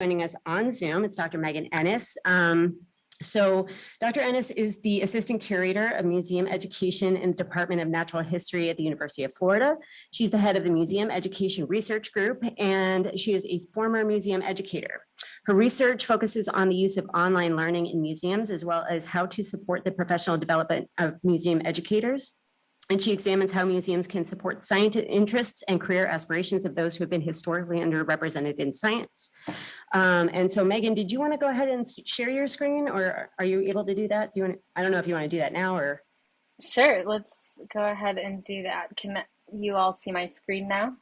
joining us on Zoom. It's Dr. Megan Ennes. So Dr. Ennes is the Assistant Curator of Museum Education in the Department of Natural History at the University of Florida. She's the head of the Museum Education Research Group, and she is a former museum educator. Her research focuses on the use of online learning in museums, as well as how to support the professional development of museum educators. And she examines how museums can support scientific interests and career aspirations of those who have been historically underrepresented in science. And so, Megan, did you want to go ahead and share your screen, or are you able to do that? I don't know if you want to do that now or. Sure, let's go ahead and do that. Can you all see my screen now?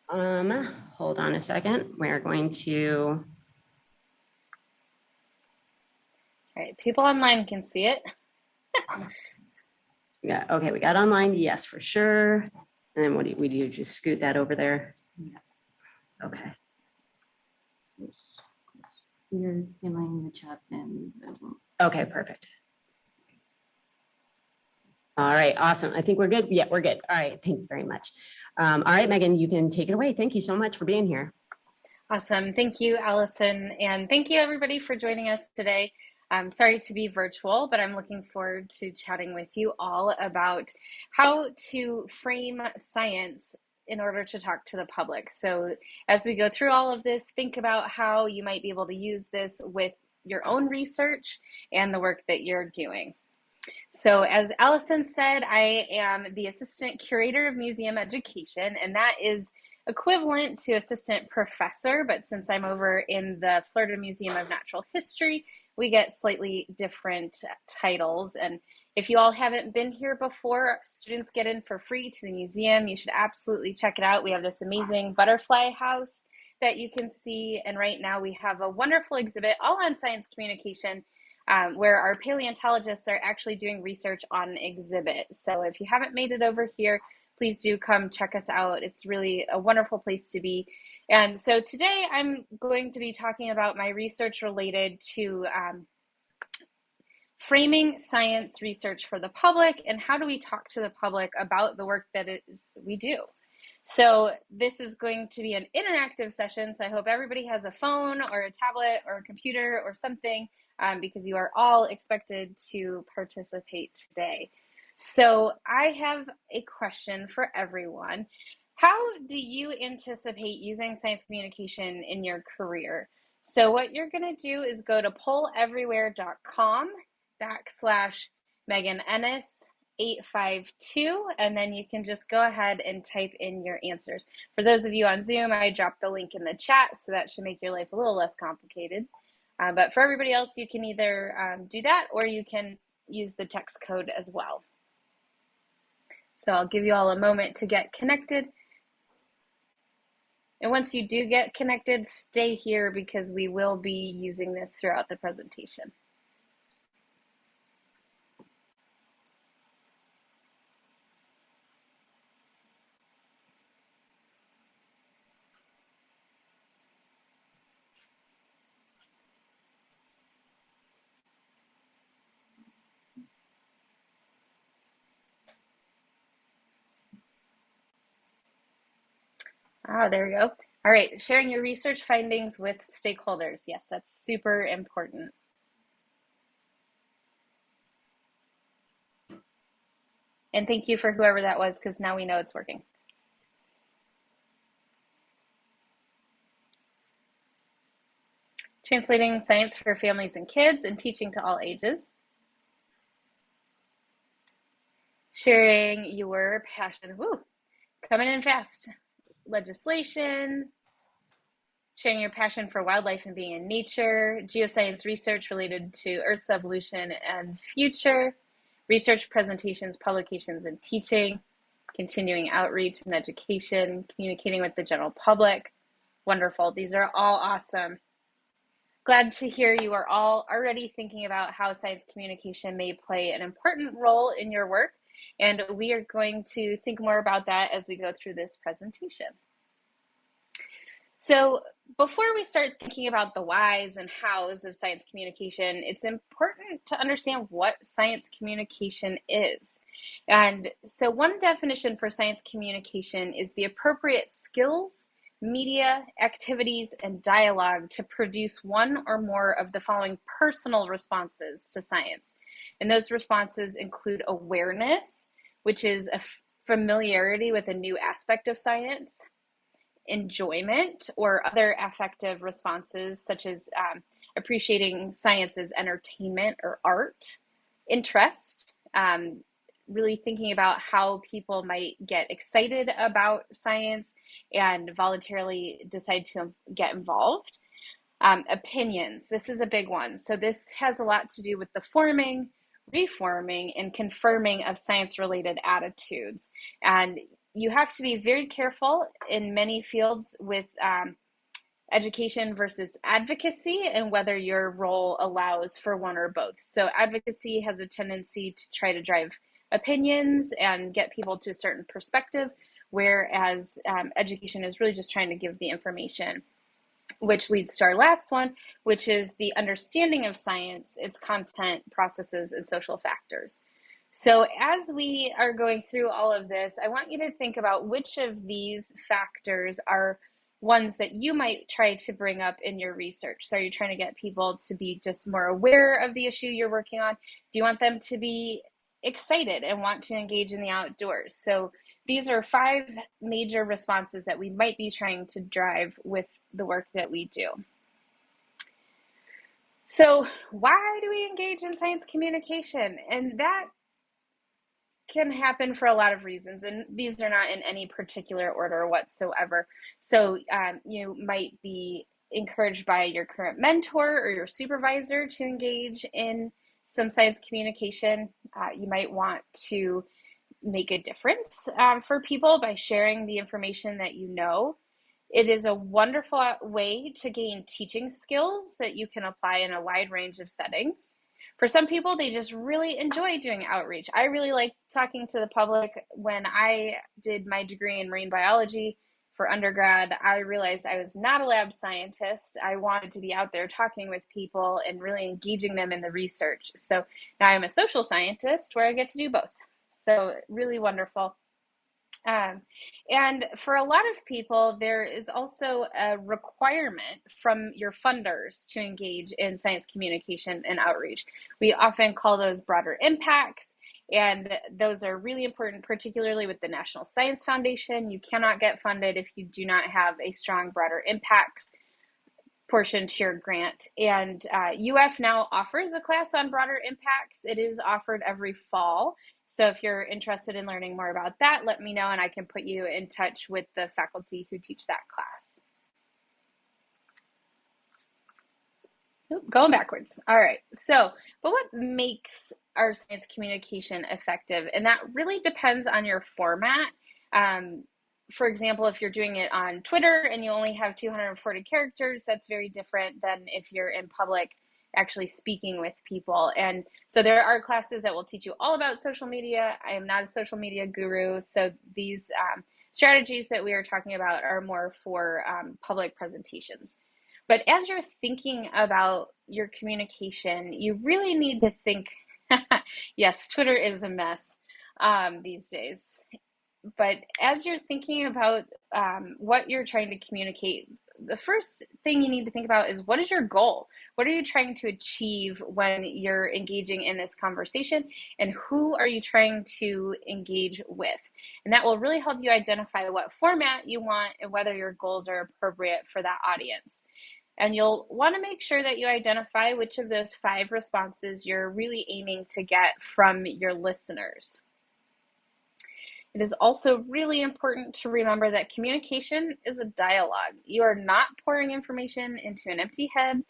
Hold on a second. We're going to. All right, people online can see it. Yeah, okay, we got online, yes, for sure. And then what do we do? Just scoot that over there? Yeah. Okay. You're filling the chat and Okay, perfect. All right, awesome. I think we're good. Yeah, we're good. All right, thank you very much. All right, Megan, you can take it away. Thank you so much for being here. Awesome. Thank you, Allison. And thank you, everybody, for joining us today. I'm sorry to be virtual, but I'm looking forward to chatting with you all about how to frame science in order to talk to the public. So as we go through all of this, think about how you might be able to use this with your own research and the work that you're doing. So as Allison said, I am the Assistant Curator of Museum Education, and that is equivalent to assistant professor, but since I'm over in the Florida Museum of Natural History, we get slightly different titles. And if you all haven't been here before, students get in for free to the museum. You should absolutely check it out. We have this amazing butterfly house that you can see. And right now we have a wonderful exhibit all on science communication where our paleontologists are actually doing research on exhibit. So if you haven't made it over here, please do come check us out. It's really a wonderful place to be. And so today I'm going to be talking about my research related to framing science research for the public and how do we talk to the public about the work that we do. So this is going to be an interactive session, so I hope everybody has a phone or a tablet or a computer or something because you are all expected to participate today. So I have a question for everyone. How do you anticipate using science communication in your career? So what you're going to do is go to polleverywhere.com/Megan Ennes 852, and then you can just go ahead and type in your answers. For those of you on Zoom, I dropped the link in the chat, so that should make your life a little less complicated. But for everybody else, you can either do that or you can use the text code as well. So I'll give you all a moment to get connected. And once you do get connected, stay here because we will be using this throughout the presentation. There we go. All right, sharing your research findings with stakeholders. Yes, that's super important. And thank you for whoever that was, because now we know it's working. Translating science for families and kids and teaching to all ages. Sharing your passion. Woo, coming in fast. Legislation, sharing your passion for wildlife and being in nature, geoscience research related to Earth's evolution and future, research presentations, publications, and teaching, continuing outreach and education, communicating with the general public. Wonderful. These are all awesome. Glad to hear you are all already thinking about how science communication may play an important role in your work. And we are going to think more about that as we go through this presentation. So before we start thinking about the whys and hows of science communication, it's important to understand what science communication is. And so one definition for science communication is the appropriate skills, media, activities, and dialogue to produce one or more of the following personal responses to science. And those responses include awareness, which is a familiarity with a new aspect of science, enjoyment or other affective responses, such as appreciating science as entertainment or art, interest, really thinking about how people might get excited about science and voluntarily decide to get involved. Opinions, this is a big one. So this has a lot to do with the forming, reforming, and confirming of science-related attitudes. And you have to be very careful in many fields with education versus advocacy and whether your role allows for one or both. So advocacy has a tendency to try to drive opinions and get people to a certain perspective, whereas education is really just trying to give the information, which leads to our last one, which is the understanding of science, its content, processes, and social factors. So as we are going through all of this, I want you to think about which of these factors are ones that you might try to bring up in your research. So are you trying to get people to be just more aware of the issue you're working on? Do you want them to be excited and want to engage in the outdoors? So these are 5 major responses that we might be trying to drive with the work that we do. So why do we engage in science communication? And that can happen for a lot of reasons, and these are not in any particular order whatsoever. So you might be encouraged by your current mentor or your supervisor to engage in some science communication. You might want to make a difference for people by sharing the information that you know. It is a wonderful way to gain teaching skills that you can apply in a wide range of settings. For some people, they just really enjoy doing outreach. I really like talking to the public. When I did my degree in marine biology for undergrad, I realized I was not a lab scientist. I wanted to be out there talking with people and really engaging them in the research. So now I'm a social scientist where I get to do both. So really wonderful. And for a lot of people, there is also a requirement from your funders to engage in science communication and outreach. We often call those broader impacts, and those are really important, particularly with the National Science Foundation. You cannot get funded if you do not have a strong broader impacts portion to your grant. And UF now offers a class on broader impacts. It is offered every fall. So if you're interested in learning more about that, let me know and I can put you in touch with the faculty who teach that class. Going backwards. All right. So, but what makes our science communication effective? And that really depends on your format. For example, if you're doing it on Twitter and you only have 240 characters, that's very different than if you're in public actually speaking with people. And so there are classes that will teach you all about social media. I am not a social media guru. So these strategies that we are talking about are more for public presentations. But as you're thinking about your communication, you really need to think, yes, Twitter is a mess these days. But as you're thinking about what you're trying to communicate, the first thing you need to think about is, what is your goal? What are you trying to achieve when you're engaging in this conversation? And who are you trying to engage with? And that will really help you identify what format you want and whether your goals are appropriate for that audience. And you'll want to make sure that you identify which of those 5 responses you're really aiming to get from your listeners. It is also really important to remember that communication is a dialogue. You are not pouring information into an empty head.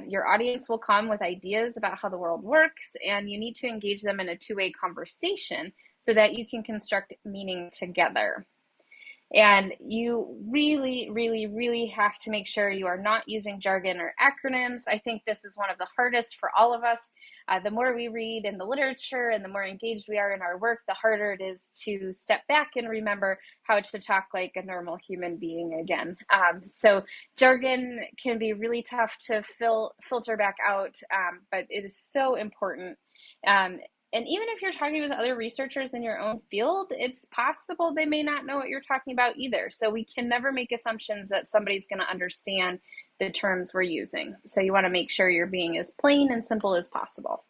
Your audience will come with ideas about how the world works, and you need to engage them in a two-way conversation so that you can construct meaning together. And you really, really, really have to make sure you are not using jargon or acronyms. I think this is one of the hardest for all of us. The more we read in the literature and the more engaged we are in our work, the harder it is to step back and remember how to talk like a normal human being again. So jargon can be really tough to filter back out, but it is so important. And even if you're talking with other researchers in your own field, it's possible they may not know what you're talking about either. So we can never make assumptions that somebody's going to understand the terms we're using. So you want to make sure you're being as plain and simple as possible.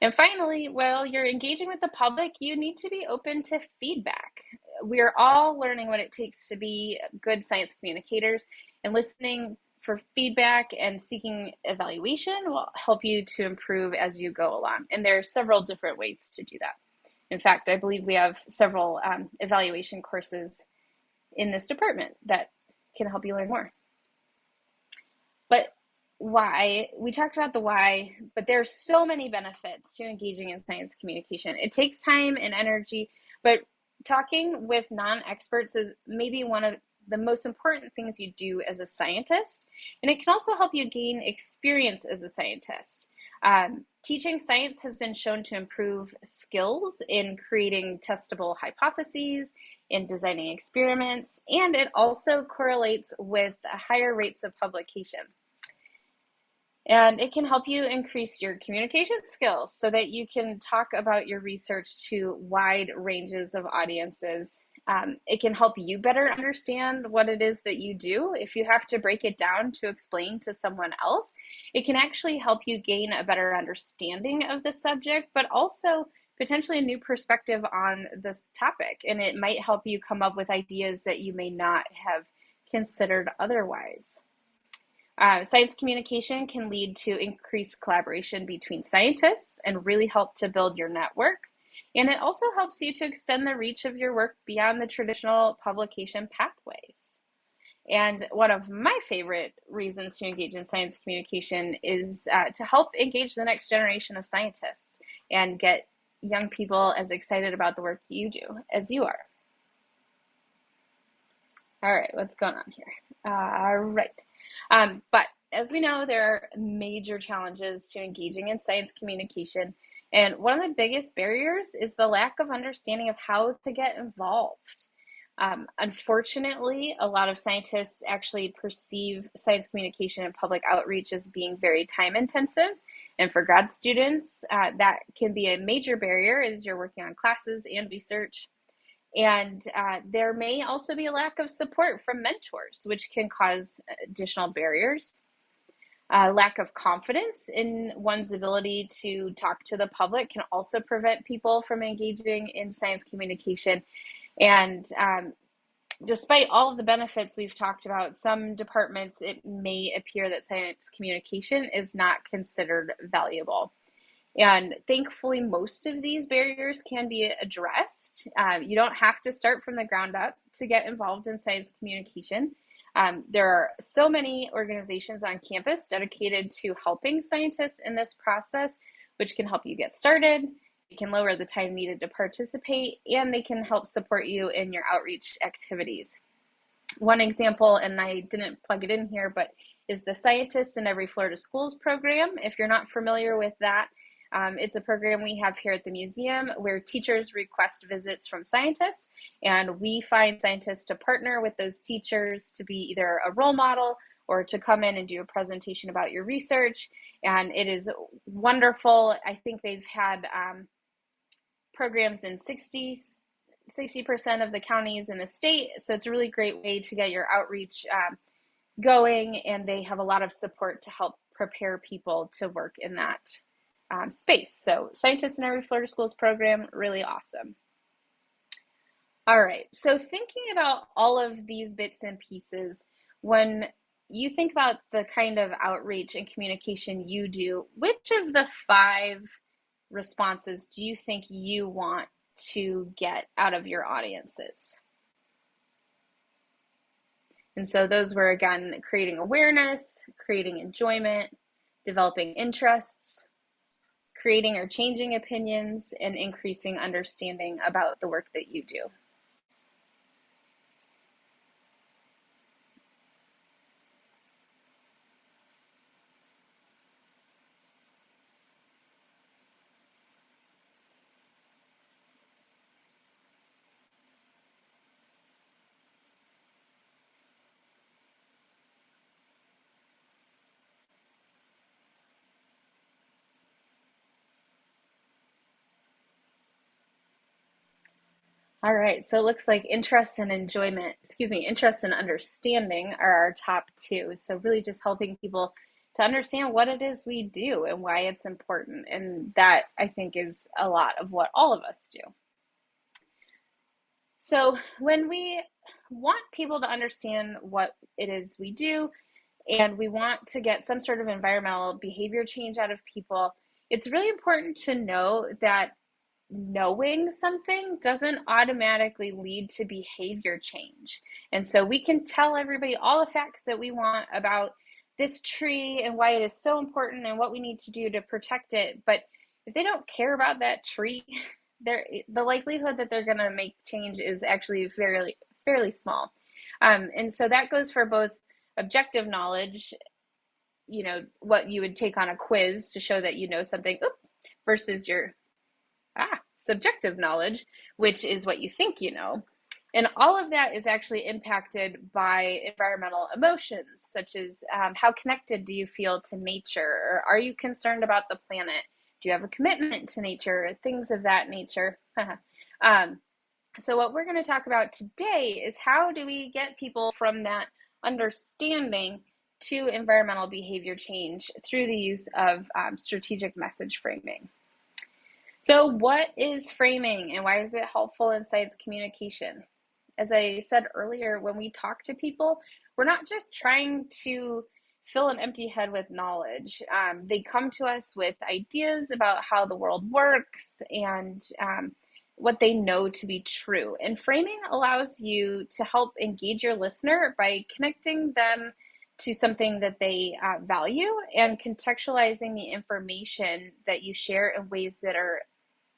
And finally, while you're engaging with the public, you need to be open to feedback. We are all learning what it takes to be good science communicators, and listening for feedback and seeking evaluation will help you to improve as you go along. And there are several different ways to do that. In fact, I believe we have several evaluation courses in this department that can help you learn more. But why? We talked about the why, but there's so many benefits to engaging in science communication. It takes time and energy, but talking with non-experts is maybe one of the most important things you do as a scientist, and it can also help you gain experience as a scientist. Teaching science has been shown to improve skills in creating testable hypotheses, in designing experiments, and it also correlates with higher rates of publication. And it can help you increase your communication skills so that you can talk about your research to wide ranges of audiences. It can help you better understand what it is that you do. If you have to break it down to explain to someone else, it can actually help you gain a better understanding of the subject, but also potentially a new perspective on this topic. And it might help you come up with ideas that you may not have considered otherwise. Science communication can lead to increased collaboration between scientists and really help to build your network. And it also helps you to extend the reach of your work beyond the traditional publication pathways. And one of my favorite reasons to engage in science communication is to help engage the next generation of scientists and get young people as excited about the work you do as you are. All right, what's going on here? All right. But as we know, there are major challenges to engaging in science communication. And one of the biggest barriers is the lack of understanding of how to get involved. Unfortunately, a lot of scientists actually perceive science communication and public outreach as being very time intensive. And for grad students, that can be a major barrier as you're working on classes and research. And there may also be a lack of support from mentors, which can cause additional barriers. Lack of confidence in one's ability to talk to the public can also prevent people from engaging in science communication. And despite all of the benefits we've talked about, some departments, it may appear that science communication is not considered valuable. And thankfully, most of these barriers can be addressed. You don't have to start from the ground up to get involved in science communication. There are so many organizations on campus dedicated to helping scientists in this process, which can help you get started. It can lower the time needed to participate, and they can help support you in your outreach activities. One example, and I didn't plug it in here, but is the Scientists in Every Florida Schools program. If you're not familiar with that, it's a program we have here at the museum where teachers request visits from scientists, and we find scientists to partner with those teachers to be either a role model or to come in and do a presentation about your research. And it is wonderful. I think they've had programs in 60% of the counties in the state. So it's a really great way to get your outreach going, and they have a lot of support to help prepare people to work in that space. So Scientists in Every Florida Schools program, really awesome. All right, so thinking about all of these bits and pieces, when you think about the kind of outreach and communication you do, which of the 5 responses do you think you want to get out of your audiences? And so those were, again, creating awareness, creating enjoyment, developing interests, creating or changing opinions, and increasing understanding about the work that you do. All right, so it looks like interest and interest and understanding are our top two. So really just helping people to understand what it is we do and why it's important. And that, I think, is a lot of what all of us do. So when we want people to understand what it is we do, and we want to get some sort of environmental behavior change out of people, it's really important to know that knowing something doesn't automatically lead to behavior change. And so we can tell everybody all the facts that we want about this tree and why it is so important and what we need to do to protect it. But if they don't care about that tree, the likelihood that they're going to make change is actually fairly small. And so that goes for both objective knowledge, what you would take on a quiz to show that you know something, versus your subjective knowledge, which is what you think you know. And all of that is actually impacted by environmental emotions, such as how connected do you feel to nature? Or are you concerned about the planet? Do you have a commitment to nature? Things of that nature. So what we're going to talk about today is how do we get people from that understanding to environmental behavior change through the use of strategic message framing. So what is framing and why is it helpful in science communication? As I said earlier, when we talk to people, we're not just trying to fill an empty head with knowledge. They come to us with ideas about how the world works and what they know to be true. And framing allows you to help engage your listener by connecting them to something that they value and contextualizing the information that you share in ways that are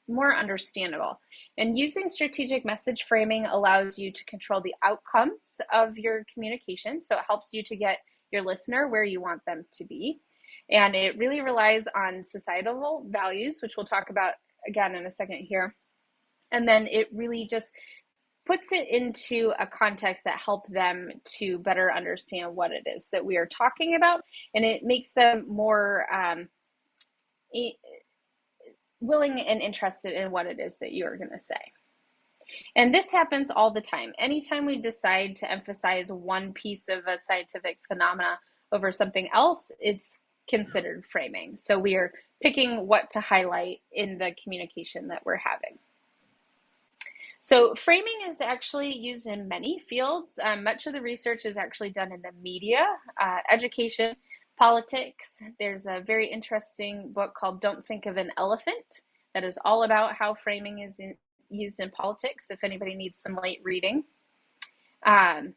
more understandable. And using strategic message framing allows you to control the outcomes of your communication. So it helps you to get your listener where you want them to be. And it really relies on societal values, which we'll talk about again in a second here. And then it really just puts it into a context that helps them to better understand what it is that we are talking about. And it makes them more willing and interested in what it is that you're going to say. And this happens all the time. Anytime we decide to emphasize one piece of a scientific phenomena over something else, it's considered framing. So we are picking what to highlight in the communication that we're having. So framing is actually used in many fields. Much of the research is actually done in the media, education, politics. There's a very interesting book called Don't Think of an Elephant that is all about how framing is used in politics, if anybody needs some light reading. And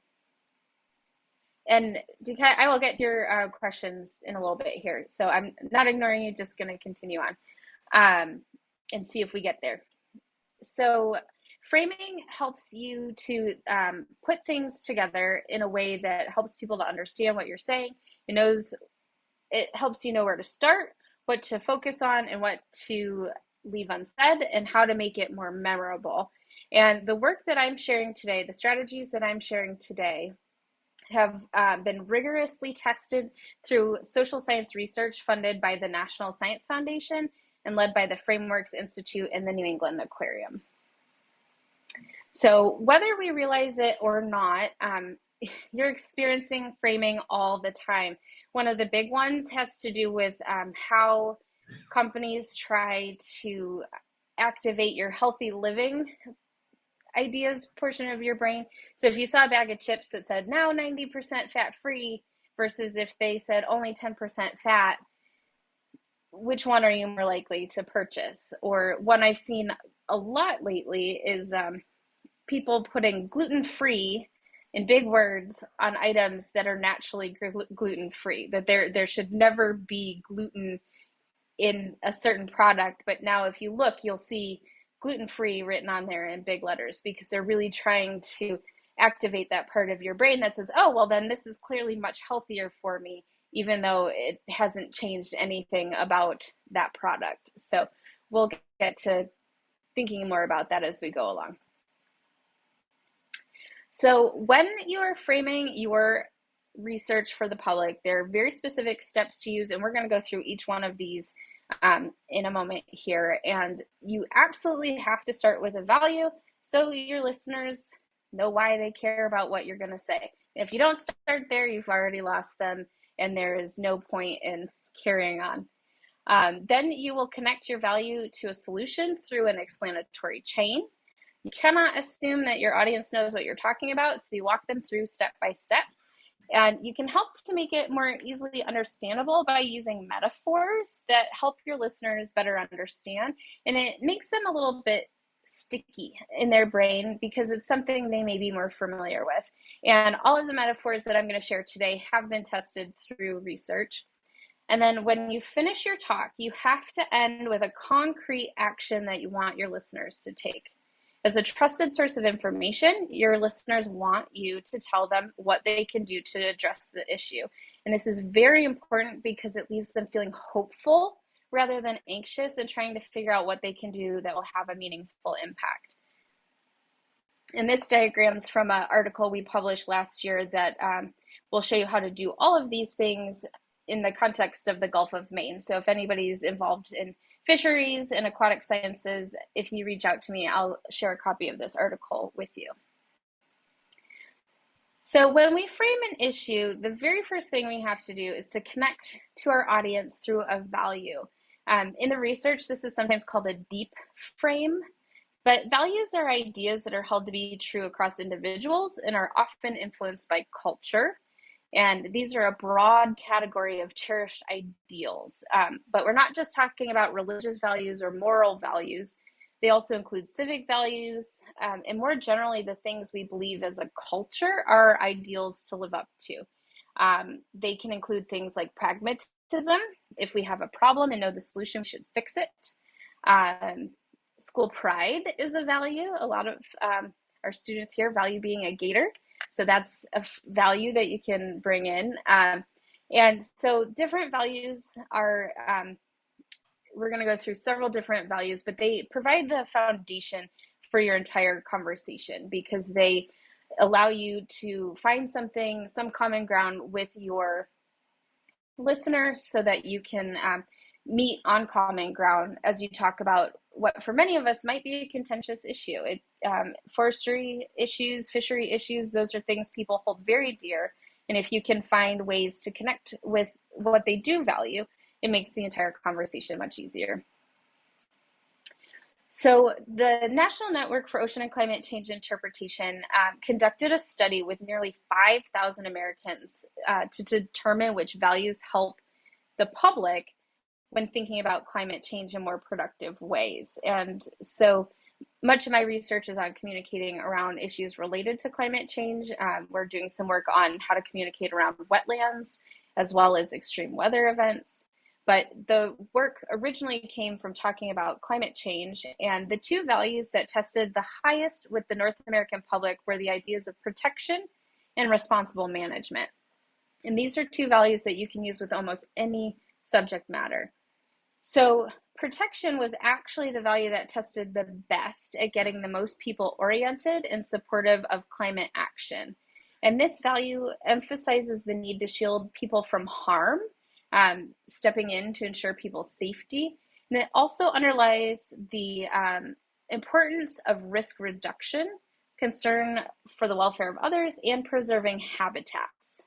Dekai, I will get your questions in a little bit here. So I'm not ignoring you, just going to continue on and see if we get there. So framing helps you to put things together in a way that helps people to understand what you're saying. It helps you know where to start, what to focus on, and what to leave unsaid, and how to make it more memorable. And the work that I'm sharing today, the strategies that I'm sharing today, have been rigorously tested through social science research funded by the National Science Foundation and led by the Frameworks Institute and the New England Aquarium. So whether we realize it or not, you're experiencing framing all the time. One of the big ones has to do with how companies try to activate your healthy living ideas portion of your brain. So if you saw a bag of chips that said now 90% fat free versus if they said only 10% fat, which one are you more likely to purchase? Or one I've seen a lot lately is people putting gluten-free in big words on items that are naturally gluten-free, that there should never be gluten in a certain product. But now if you look, you'll see gluten-free written on there in big letters because they're really trying to activate that part of your brain that says, oh, well, then this is clearly much healthier for me, even though it hasn't changed anything about that product. So we'll get to thinking more about that as we go along. So when you are framing your research for the public, there are very specific steps to use, and we're going to go through each one of these in a moment here. And you absolutely have to start with a value. so your listeners know why they care about what you're going to say. If you don't start there, you've already lost them, and there is no point in carrying on. Then you will connect your value to a solution through an explanatory chain. You cannot assume that your audience knows what you're talking about, so you walk them through step by step. And you can help to make it more easily understandable by using metaphors that help your listeners better understand. And it makes them a little bit sticky in their brain because it's something they may be more familiar with. And all of the metaphors that I'm going to share today have been tested through research. And then when you finish your talk, you have to end with a concrete action that you want your listeners to take. As a trusted source of information, your listeners want you to tell them what they can do to address the issue. And this is very important because it leaves them feeling hopeful rather than anxious and trying to figure out what they can do that will have a meaningful impact. And this diagram's from an article we published last year that will show you how to do all of these things in the context of the Gulf of Maine. So if anybody's involved in fisheries and aquatic sciences, if you reach out to me, I'll share a copy of this article with you. So when we frame an issue, the very first thing we have to do is to connect to our audience through a value. In the research, this is sometimes called a deep frame, but values are ideas that are held to be true across individuals and are often influenced by culture. And these are a broad category of cherished ideals. But we're not just talking about religious values or moral values. They also include civic values, and more generally, the things we believe as a culture are ideals to live up to. They can include things like pragmatism. If we have a problem and know the solution, we should fix it. School pride is a value. A lot of our students here value being a Gator. So that's a value that you can bring in. And so different values are, we're going to go through several different values, but they provide the foundation for your entire conversation because they allow you to find something, some common ground with your listeners so that you can meet on common ground as you talk about what for many of us might be a contentious issue. Forestry issues, fishery issues, those are things people hold very dear. And if you can find ways to connect with what they do value, it makes the entire conversation much easier. So the National Network for Ocean and Climate Change Interpretation conducted a study with nearly 5,000 Americans to determine which values help the public when thinking about climate change in more productive ways. And so much of my research is on communicating around issues related to climate change. We're doing some work on how to communicate around wetlands as well as extreme weather events. But the work originally came from talking about climate change, and the two values that tested the highest with the North American public were the ideas of protection and responsible management. And these are two values that you can use with almost any subject matter. So protection was actually the value that tested the best at getting the most people oriented and supportive of climate action. And this value emphasizes the need to shield people from harm, stepping in to ensure people's safety. And it also underlies the importance of risk reduction, concern for the welfare of others, and preserving habitats.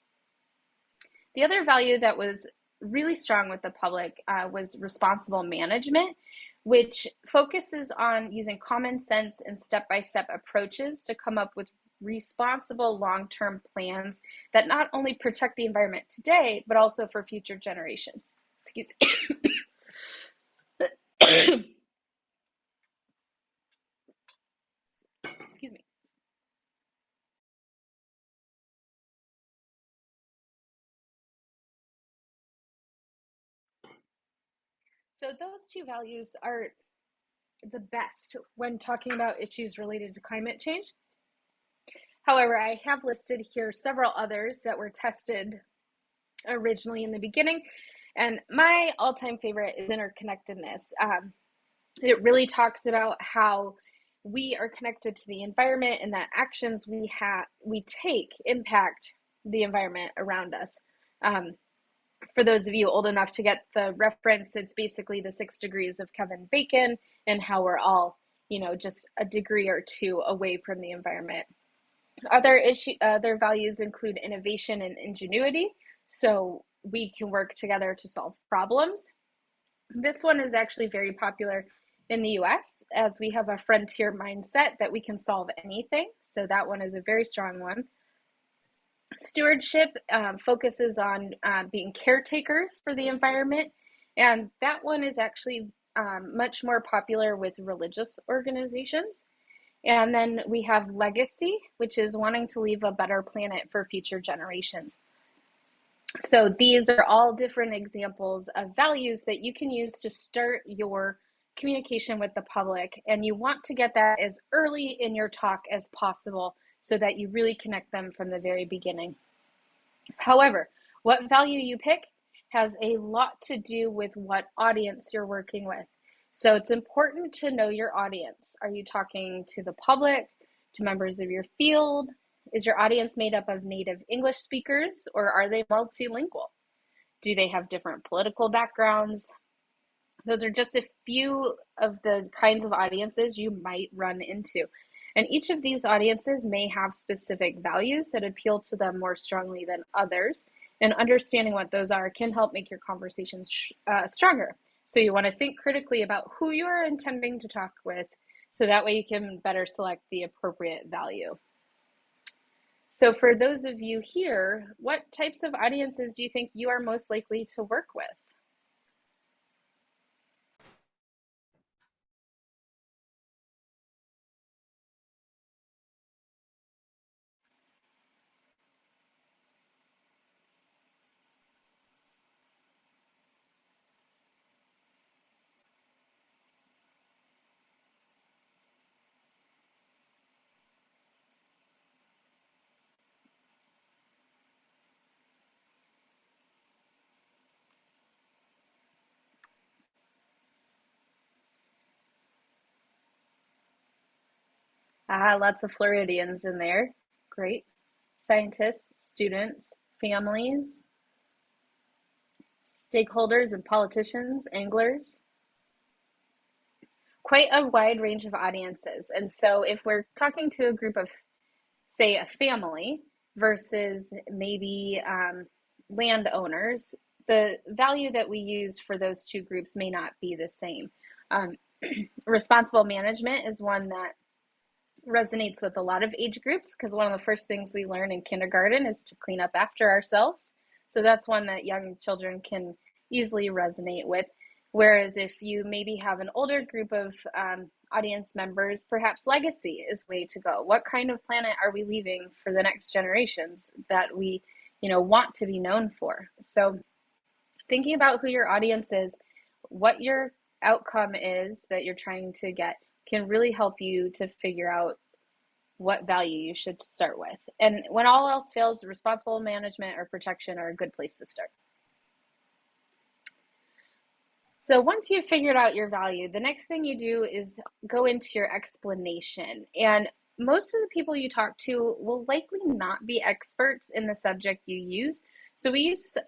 The other value that was really strong with the public was responsible management, which focuses on using common sense and step-by-step approaches to come up with responsible long-term plans that not only protect the environment today, but also for future generations. Excuse me. Excuse me. So those two values are the best when talking about issues related to climate change. However, I have listed here several others that were tested originally in the beginning. And my all-time favorite is interconnectedness. It really talks about how we are connected to the environment and that actions we take impact the environment around us. For those of you old enough to get the reference, it's basically the 6 degrees of Kevin Bacon and how we're all just a degree or two away from the environment. Other values include innovation and ingenuity. So we can work together to solve problems. This one is actually very popular in the US, as we have a frontier mindset that we can solve anything. So that one is a very strong one. Stewardship focuses on being caretakers for the environment. And that one is actually much more popular with religious organizations. And then we have legacy, which is wanting to leave a better planet for future generations. So these are all different examples of values that you can use to start your communication with the public. And you want to get that as early in your talk as possible so that you really connect them from the very beginning. However, what value you pick has a lot to do with what audience you're working with. So it's important to know your audience. Are you talking to the public, to members of your field? Is your audience made up of native English speakers, or are they multilingual? Do they have different political backgrounds? Those are just a few of the kinds of audiences you might run into. And each of these audiences may have specific values that appeal to them more strongly than others. And understanding what those are can help make your conversations stronger. So you want to think critically about who you are intending to talk with, so that way you can better select the appropriate value. So for those of you here, what types of audiences do you think you are most likely to work with? Lots of Floridians in there. Great. Scientists, students, families, stakeholders and politicians, anglers. Quite a wide range of audiences. And so if we're talking to a group of, say, a family versus maybe landowners, the value that we use for those two groups may not be the same. Responsible management is one that resonates with a lot of age groups, because one of the first things we learn in kindergarten is to clean up after ourselves. So that's one that young children can easily resonate with. Whereas if you maybe have an older group of audience members, perhaps legacy is the way to go. What kind of planet are we leaving for the next generations that we, want to be known for? So thinking about who your audience is, what your outcome is that you're trying to get, can really help you to figure out what value you should start with. And when all else fails, responsible management or protection are a good place to start. So once you've figured out your value, the next thing you do is go into your explanation. And most of the people you talk to will likely not be experts in the subject you use. So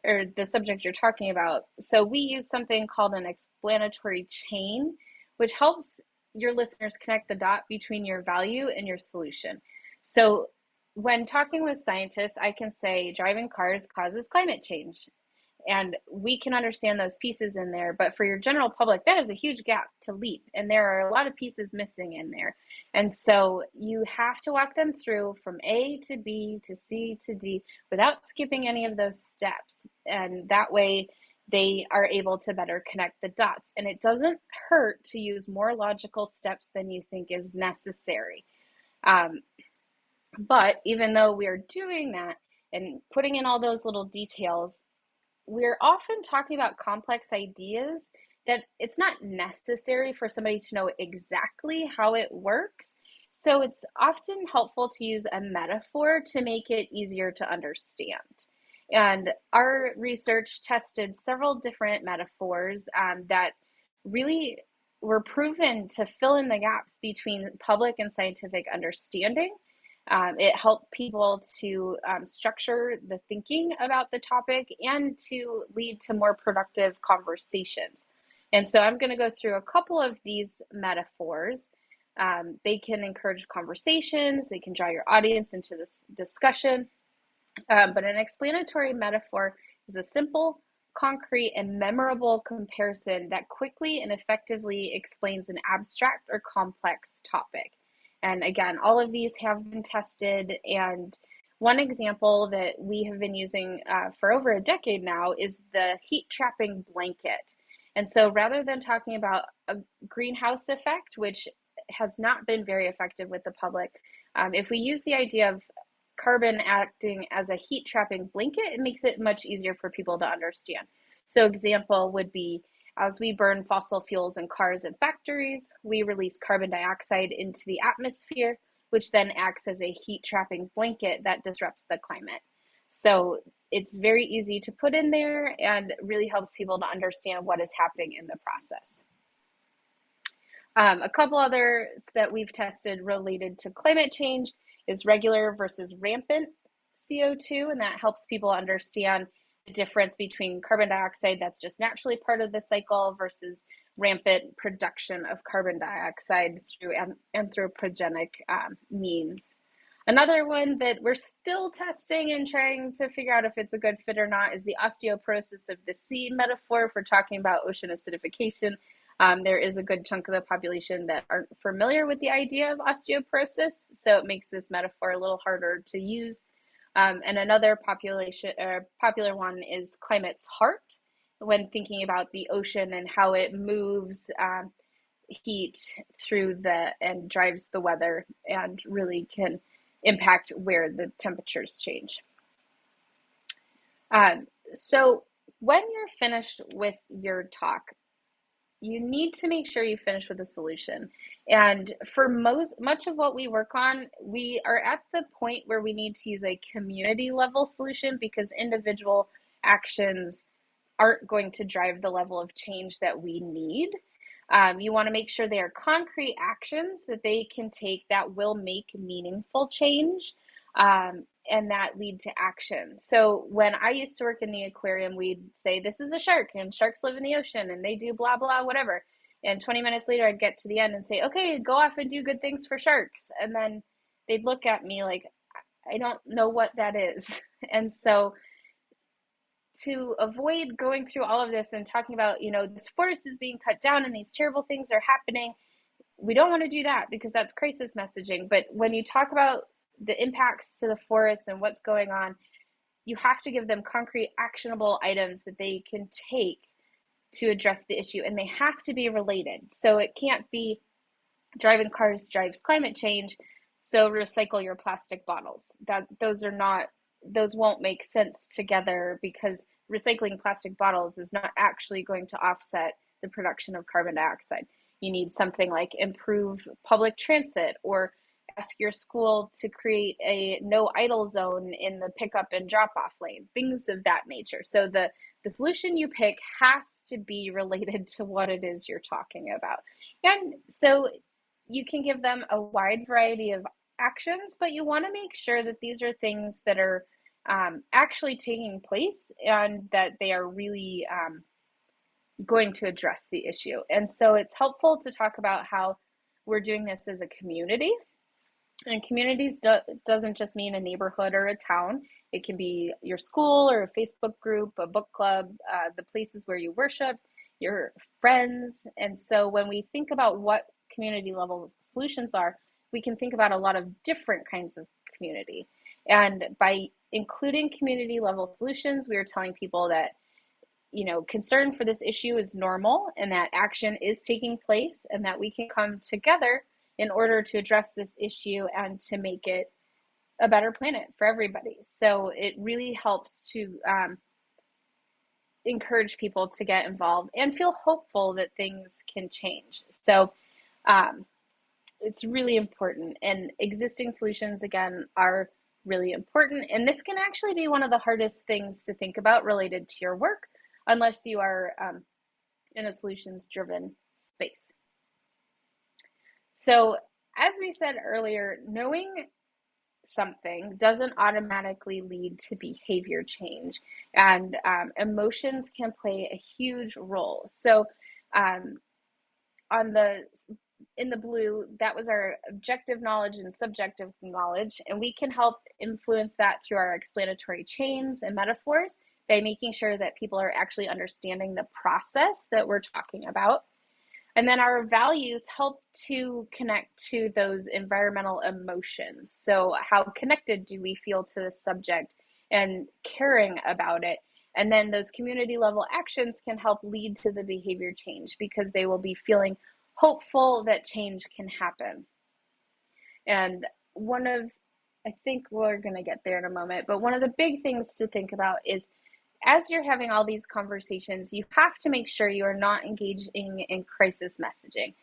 or the subject you're talking about. So we use something called an explanatory chain, which helps your listeners connect the dot between your value and your solution. So when talking with scientists, I can say driving cars causes climate change. And we can understand those pieces in there, but for your general public, that is a huge gap to leap. And there are a lot of pieces missing in there. And so you have to walk them through from A to B to C to D without skipping any of those steps. And that way they are able to better connect the dots. And it doesn't hurt to use more logical steps than you think is necessary. But even though we are doing that and putting in all those little details, we're often talking about complex ideas that it's not necessary for somebody to know exactly how it works. So it's often helpful to use a metaphor to make it easier to understand. And our research tested several different metaphors that really were proven to fill in the gaps between public and scientific understanding. It helped people to structure the thinking about the topic and to lead to more productive conversations. And so I'm going to go through a couple of these metaphors. They can encourage conversations, they can draw your audience into this discussion. But an explanatory metaphor is a simple, concrete, and memorable comparison that quickly and effectively explains an abstract or complex topic. And again, all of these have been tested. And one example that we have been using for over a decade now is the heat trapping blanket. And so rather than talking about a greenhouse effect, which has not been very effective with the public, if we use the idea of carbon acting as a heat trapping blanket, it makes it much easier for people to understand. So example would be, as we burn fossil fuels in cars and factories, we release carbon dioxide into the atmosphere, which then acts as a heat trapping blanket that disrupts the climate. So it's very easy to put in there and really helps people to understand what is happening in the process. A couple others that we've tested related to climate change is regular versus rampant CO2, and that helps people understand the difference between carbon dioxide that's just naturally part of the cycle versus rampant production of carbon dioxide through anthropogenic means. Another one that we're still testing and trying to figure out if it's a good fit or not is the osteoporosis of the sea metaphor for talking about ocean acidification. There is a good chunk of the population that aren't familiar with the idea of osteoporosis, so it makes this metaphor a little harder to use. And another popular one is climate's heart, when thinking about the ocean and how it moves heat through and drives the weather and really can impact where the temperatures change. So when you're finished with your talk, you need to make sure you finish with a solution. And for much of what we work on, we are at the point where we need to use a community level solution because individual actions aren't going to drive the level of change that we need. You want to make sure they are concrete actions that they can take that will make meaningful change and that lead to action. So when I used to work in the aquarium, we'd say, this is a shark and sharks live in the ocean and they do blah, blah, whatever. And 20 minutes later, I'd get to the end and say, okay, go off and do good things for sharks. And then they'd look at me like, I don't know what that is. And so to avoid going through all of this and talking about, this forest is being cut down and these terrible things are happening, we don't want to do that because that's crisis messaging. But when you talk about the impacts to the forest and what's going on, you have to give them concrete, actionable items that they can take to address the issue, and they have to be related. So it can't be driving cars drives climate change, so recycle your plastic bottles. Those won't make sense together because recycling plastic bottles is not actually going to offset the production of carbon dioxide. You need something like improve public transit or ask your school to create a no idle zone in the pickup and drop off lane, things of that nature. So the solution you pick has to be related to what it is you're talking about. And so you can give them a wide variety of actions, but you want to make sure that these are things that are actually taking place and that they are really going to address the issue. And so it's helpful to talk about how we're doing this as a community. And communities doesn't just mean a neighborhood or a town. It can be your school or a Facebook group, a book club, the places where you worship, your friends. And so when we think about what community level solutions are, we can think about a lot of different kinds of community. And by including community level solutions, we are telling people that, concern for this issue is normal and that action is taking place and that we can come together in order to address this issue and to make it a better planet for everybody. So it really helps to encourage people to get involved and feel hopeful that things can change. So it's really important. And existing solutions, again, are really important. And this can actually be one of the hardest things to think about related to your work, unless you are in a solutions-driven space. So as we said earlier, knowing something doesn't automatically lead to behavior change, and emotions can play a huge role. So on the in the blue, that was our objective knowledge and subjective knowledge, and we can help influence that through our explanatory chains and metaphors by making sure that people are actually understanding the process that we're talking about. And then our values help to connect to those environmental emotions. So how connected do we feel to the subject and caring about it? And then those community level actions can help lead to the behavior change because they will be feeling hopeful that change can happen. And I think we're going to get there in a moment, but one of the big things to think about is as you're having all these conversations, you have to make sure you are not engaging in crisis messaging.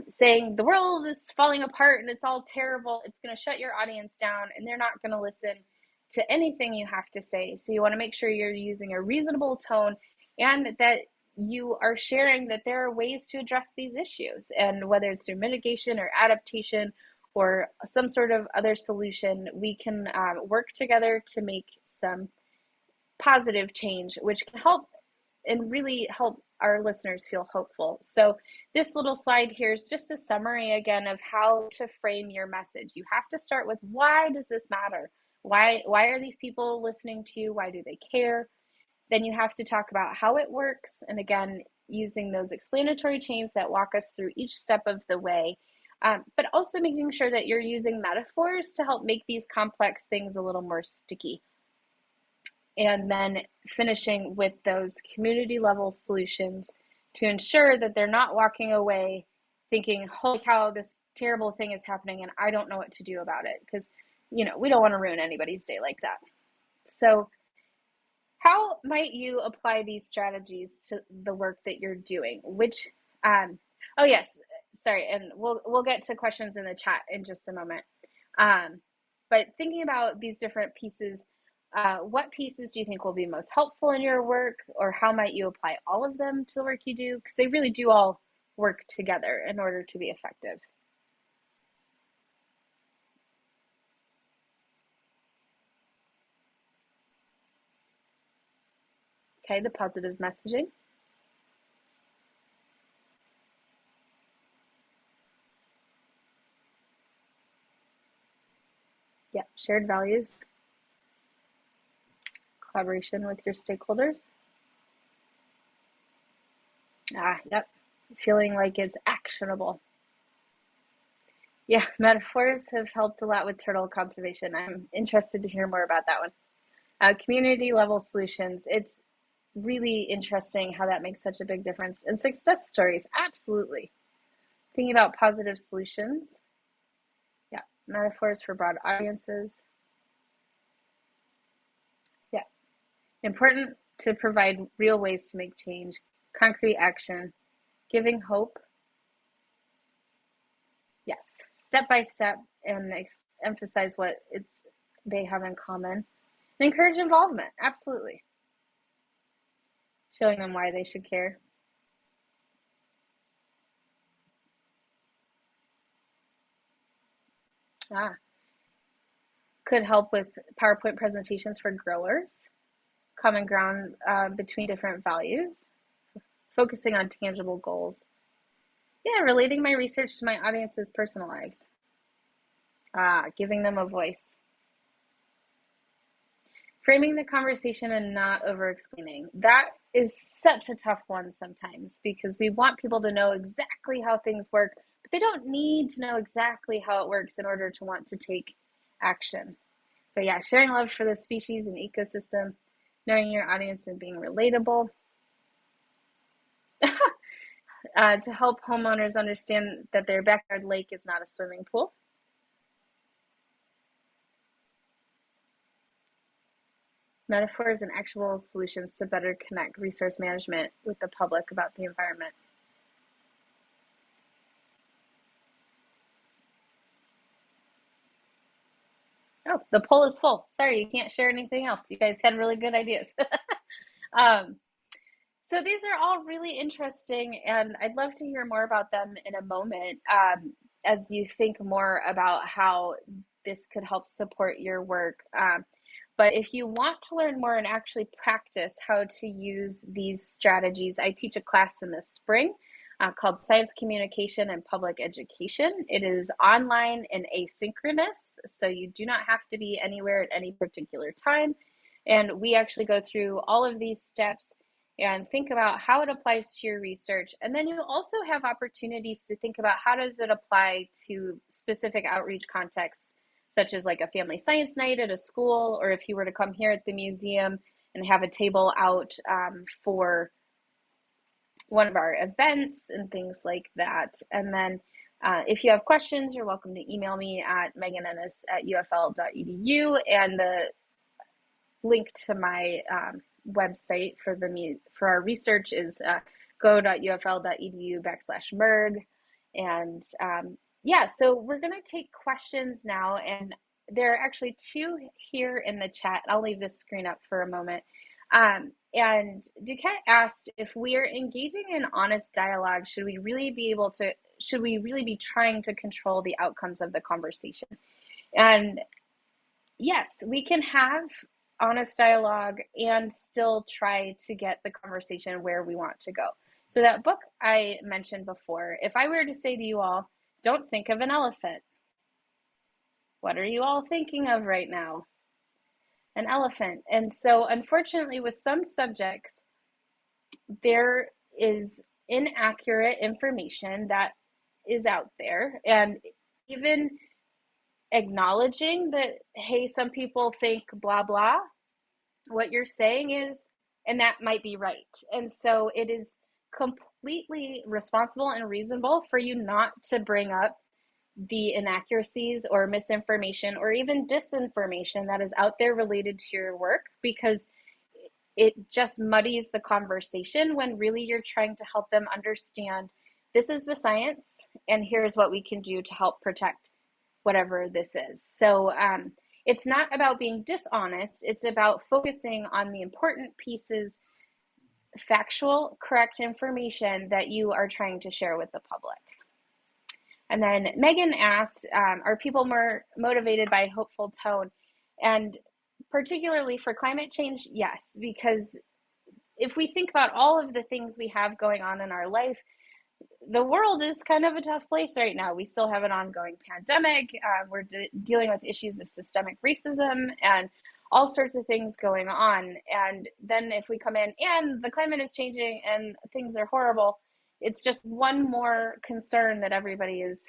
Saying the world is falling apart and it's all terrible, it's going to shut your audience down and they're not going to listen to anything you have to say. So you want to make sure you're using a reasonable tone and that you are sharing that there are ways to address these issues. And whether it's through mitigation or adaptation or some sort of other solution, we can work together to make some positive change, which can help and really help our listeners feel hopeful. So this little slide here is just a summary again of how to frame your message. You have to start with, why does this matter? Why are these people listening to you? Why do they care? Then you have to talk about how it works. And again, using those explanatory chains that walk us through each step of the way, but also making sure that you're using metaphors to help make these complex things a little more sticky. And then finishing with those community level solutions to ensure that they're not walking away thinking, holy cow, this terrible thing is happening and I don't know what to do about it. Because, we don't want to ruin anybody's day like that. So how might you apply these strategies to the work that you're doing? Oh yes, sorry, and we'll get to questions in the chat in just a moment. But thinking about these different pieces, what pieces do you think will be most helpful in your work, or how might you apply all of them to the work you do? Because they really do all work together in order to be effective. Okay, the positive messaging. Yeah, shared values. Collaboration with your stakeholders. Yep. Feeling like it's actionable. Yeah, metaphors have helped a lot with turtle conservation. I'm interested to hear more about that one. Community level solutions. It's really interesting how that makes such a big difference. And success stories, absolutely. Thinking about positive solutions. Yeah, metaphors for broad audiences. Yeah, important to provide real ways to make change, concrete action, giving hope. Yes, step by step, and emphasize what they have in common. And encourage involvement, absolutely. Showing them why they should care. Could help with PowerPoint presentations for growers, common ground between different values, focusing on tangible goals. Yeah, relating my research to my audience's personal lives. Giving them a voice. Framing the conversation and not over-explaining. That is such a tough one sometimes because we want people to know exactly how things work, but they don't need to know exactly how it works in order to want to take action. But yeah, sharing love for the species and ecosystem, knowing your audience and being relatable. To help homeowners understand that their backyard lake is not a swimming pool. Metaphors and actual solutions to better connect resource management with the public about the environment. Oh, the poll is full. Sorry, you can't share anything else. You guys had really good ideas. So these are all really interesting, and I'd love to hear more about them in a moment as you think more about how this could help support your work. But if you want to learn more and actually practice how to use these strategies, I teach a class in the spring called Science Communication and Public Education. It is online and asynchronous, so you do not have to be anywhere at any particular time. And we actually go through all of these steps and think about how it applies to your research. And then you also have opportunities to think about how does it apply to specific outreach contexts, such as like a family science night at a school, or if you were to come here at the museum and have a table out for one of our events and things like that. And then if you have questions, you're welcome to email me at meganennis@ufl.edu, and the link to my website for our research is go.ufl.edu/merg. And yeah, so we're going to take questions now, and there are actually two here in the chat. I'll leave this screen up for a moment. And Duquette asked, if we're engaging in honest dialogue, should we really be trying to control the outcomes of the conversation? And yes, we can have honest dialogue and still try to get the conversation where we want to go. So that book I mentioned before, if I were to say to you all, don't think of an elephant, what are you all thinking of right now? An elephant. And so unfortunately, with some subjects, there is inaccurate information that is out there. And even acknowledging that, hey, some people think blah, blah, what you're saying is, and that might be right. And so it is completely responsible and reasonable for you not to bring up the inaccuracies or misinformation or even disinformation that is out there related to your work, because it just muddies the conversation when really you're trying to help them understand this is the science and here's what we can do to help protect whatever this is. So it's not about being dishonest, it's about focusing on the important pieces, factual, correct information that you are trying to share with the public. And then Megan asked, are people more motivated by hopeful tone? And particularly for climate change, yes, because if we think about all of the things we have going on in our life, the world is kind of a tough place right now. We still have an ongoing pandemic. We're dealing with issues of systemic racism and all sorts of things going on. And then if we come in and the climate is changing and things are horrible, it's just one more concern that everybody is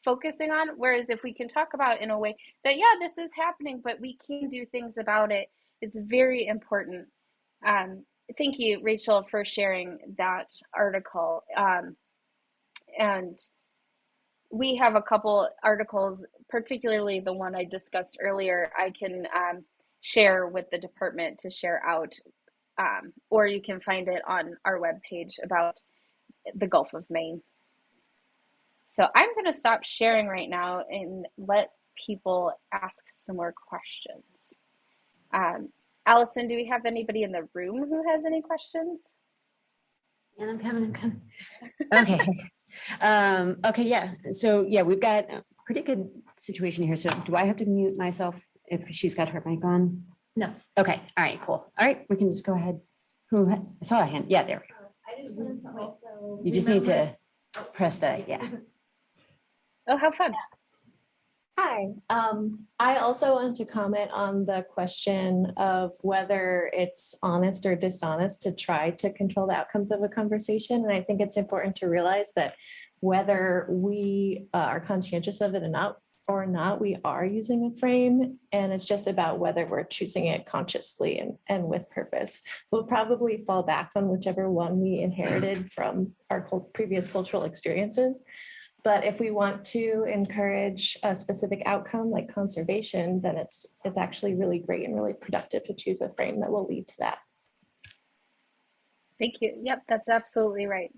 focusing on. Whereas if we can talk about in a way that, yeah, this is happening, but we can do things about it, it's very important. Thank you, Rachel, for sharing that article. And we have a couple articles, particularly the one I discussed earlier, I can share with the department to share out, or you can find it on our webpage about the Gulf of Maine. So I'm going to stop sharing right now and let people ask some more questions. Allison, do we have anybody in the room who has any questions? And I'm coming. Okay. Okay, yeah. So yeah, we've got a pretty good situation here. So do I have to mute myself if she's got her mic on? No. Okay, all right, cool. All right, we can just go ahead. I saw a hand. Yeah, there we go. I just wanted to also. You just need to press the, yeah. Oh, how fun. Hi, I also wanted to comment on the question of whether it's honest or dishonest to try to control the outcomes of a conversation. And I think it's important to realize that whether we are conscientious of it or not, we are using a frame, and it's just about whether we're choosing it consciously and with purpose. We'll probably fall back on whichever one we inherited from our previous cultural experiences. But if we want to encourage a specific outcome like conservation, then it's actually really great and really productive to choose a frame that will lead to that. Thank you. Yep, that's absolutely right.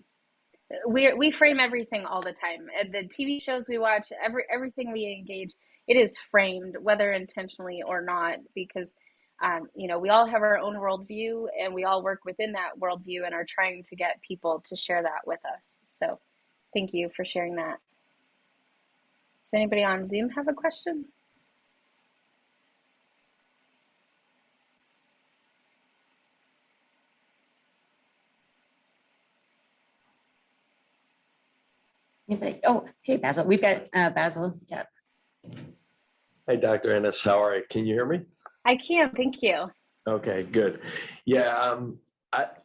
We frame everything all the time. The TV shows we watch, everything we engage, it is framed, whether intentionally or not, because you know, we all have our own worldview and we all work within that worldview and are trying to get people to share that with us. So thank you for sharing that. Does anybody on Zoom have a question? Anybody? Oh, hey, Basil. We've got Basil. Yeah. Hi, Dr. Ennes. How are you? Can you hear me? I can, thank you. Okay, good. Yeah,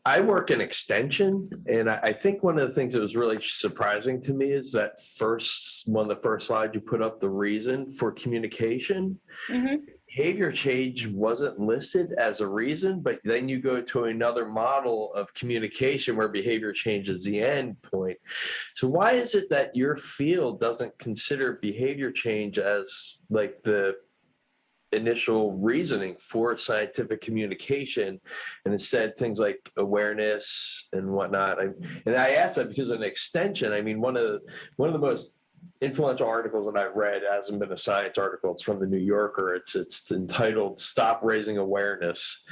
I work in extension, and I think one of the things that was really surprising to me is that one of the first slides you put up, the reason for communication. Hmm. Behavior change wasn't listed as a reason, but then you go to another model of communication where behavior change is the end point. So why is it that your field doesn't consider behavior change as like the initial reasoning for scientific communication, and instead things like awareness and whatnot? And I ask that because in extension, I mean, one of the most influential articles that I've read hasn't been a science article. It's from the New Yorker. It's entitled "Stop Raising Awareness,"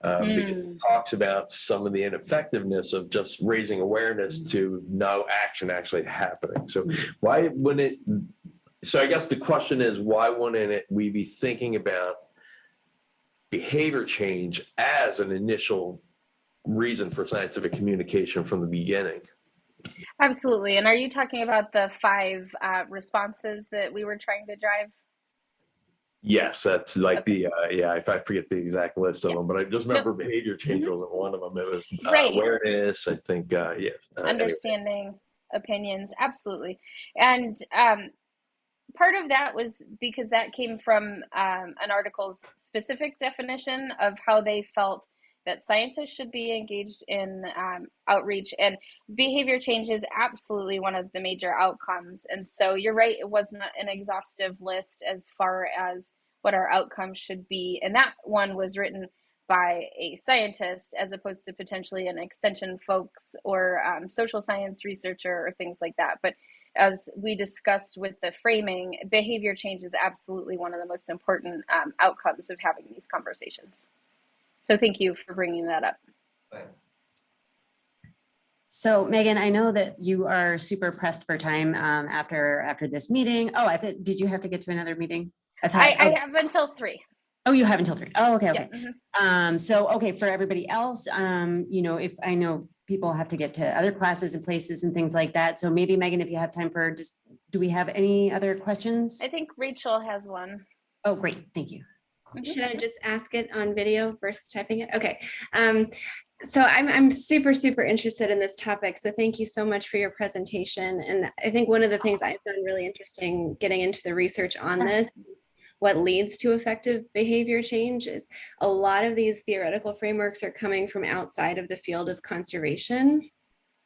because it talks about some of the ineffectiveness of just raising awareness to no action actually happening. So why wouldn't it? So I guess the question is, why wouldn't we be thinking about behavior change as an initial reason for scientific communication from the beginning? Absolutely. And are you talking about the 5 responses that we were trying to drive? Yes, that's like Okay. if I forget the exact list of Yeah. them, but I just remember behavior change wasn't one of them. It was Right. awareness, I think. Anyway. Understanding opinions. Absolutely. And part of that was because that came from an article's specific definition of how they felt that scientists should be engaged in outreach, and behavior change is absolutely one of the major outcomes. And so you're right, it wasn't an exhaustive list as far as what our outcomes should be. And that one was written by a scientist as opposed to potentially an extension folks or social science researcher or things like that. But as we discussed with the framing, behavior change is absolutely one of the most important outcomes of having these conversations. So thank you for bringing that up. Thanks. So Megan, I know that you are super pressed for time after this meeting. Oh, did you have to get to another meeting? I have until 3. Oh, you have until 3. Oh, okay. Yeah. Okay. So, okay, for everybody else, if I know people have to get to other classes and places and things like that. So maybe Megan, if you have time for do we have any other questions? I think Rachel has one. Oh, great. Thank you. Should I just ask it on video versus typing it? Okay. So I'm super, super interested in this topic. So thank you so much for your presentation. And I think one of the things I found really interesting getting into the research on this, what leads to effective behavior change, is a lot of these theoretical frameworks are coming from outside of the field of conservation.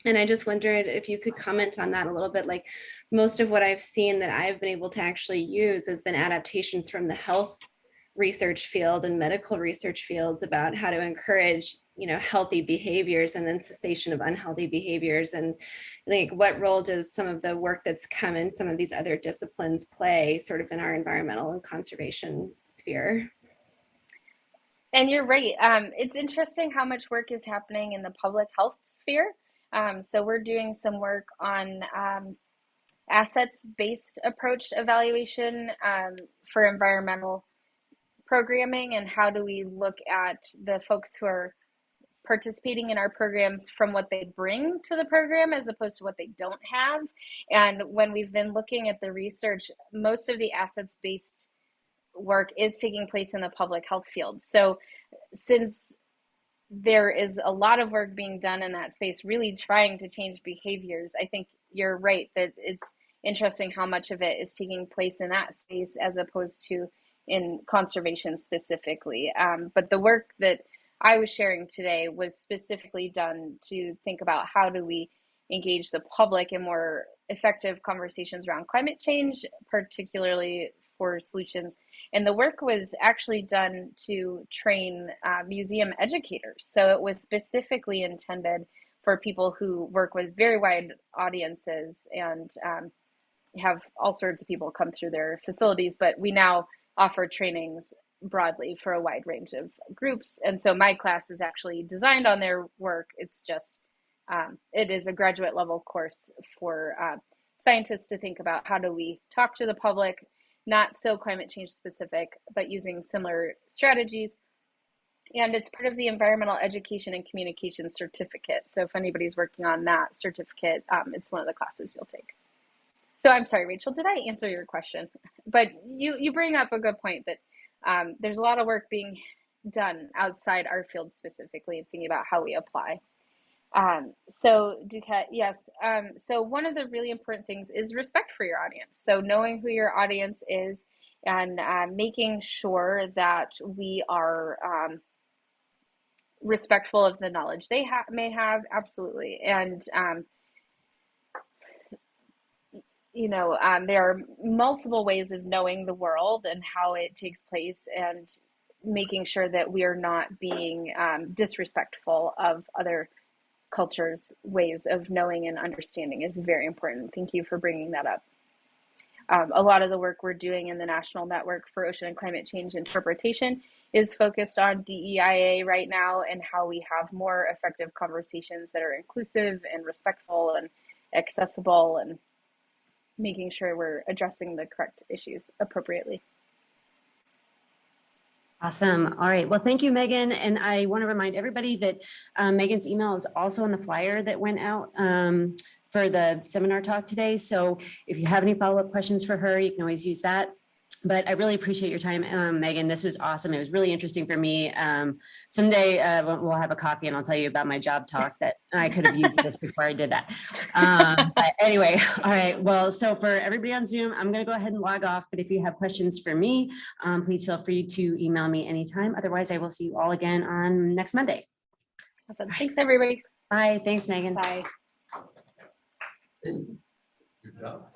And I just wondered if you could comment on that a little bit. Like, most of what I've seen that I've been able to actually use has been adaptations from the health research field and medical research fields about how to encourage, healthy behaviors and then cessation of unhealthy behaviors. And like, what role does some of the work that's come in some of these other disciplines play sort of in our environmental and conservation sphere? And you're right. It's interesting how much work is happening in the public health sphere. So we're doing some work on assets-based approach evaluation for environmental programming, and how do we look at the folks who are participating in our programs from what they bring to the program as opposed to what they don't have. And when we've been looking at the research, most of the assets-based work is taking place in the public health field. So since there is a lot of work being done in that space, really trying to change behaviors, I think you're right that it's interesting how much of it is taking place in that space as opposed to in conservation specifically. But the work that I was sharing today was specifically done to think about how do we engage the public in more effective conversations around climate change, particularly for solutions. And the work was actually done to train museum educators. So it was specifically intended for people who work with very wide audiences and have all sorts of people come through their facilities. But we now offer trainings broadly for a wide range of groups. And so my class is actually designed on their work. It's just, it is a graduate level course for scientists to think about how do we talk to the public, not so climate change specific, but using similar strategies. And it's part of the environmental education and communication certificate. So if anybody's working on that certificate, it's one of the classes you'll take. So I'm sorry, Rachel, did I answer your question? But you bring up a good point that there's a lot of work being done outside our field specifically and thinking about how we apply. So Duquette, yes. So one of the really important things is respect for your audience. So knowing who your audience is and making sure that we are respectful of the knowledge they may have, absolutely. And there are multiple ways of knowing the world and how it takes place, and making sure that we are not being disrespectful of other cultures' ways of knowing and understanding is very important. Thank you for bringing that up. A lot of the work we're doing in the National Network for Ocean and Climate Change Interpretation is focused on DEIA right now, and how we have more effective conversations that are inclusive and respectful and accessible, and making sure we're addressing the correct issues appropriately. Awesome. All right. Well, thank you, Megan. And I want to remind everybody that Megan's email is also on the flyer that went out for the seminar talk today. So if you have any follow-up questions for her, you can always use that. But I really appreciate your time, Megan. This was awesome. It was really interesting for me. Someday we'll have a coffee and I'll tell you about my job talk that I could have used this before I did that. But anyway, all right. Well, so for everybody on Zoom, I'm going to go ahead and log off. But if you have questions for me, please feel free to email me anytime. Otherwise, I will see you all again on next Monday. Awesome. Thanks, everybody. Bye. Thanks, Megan. Bye. Good job.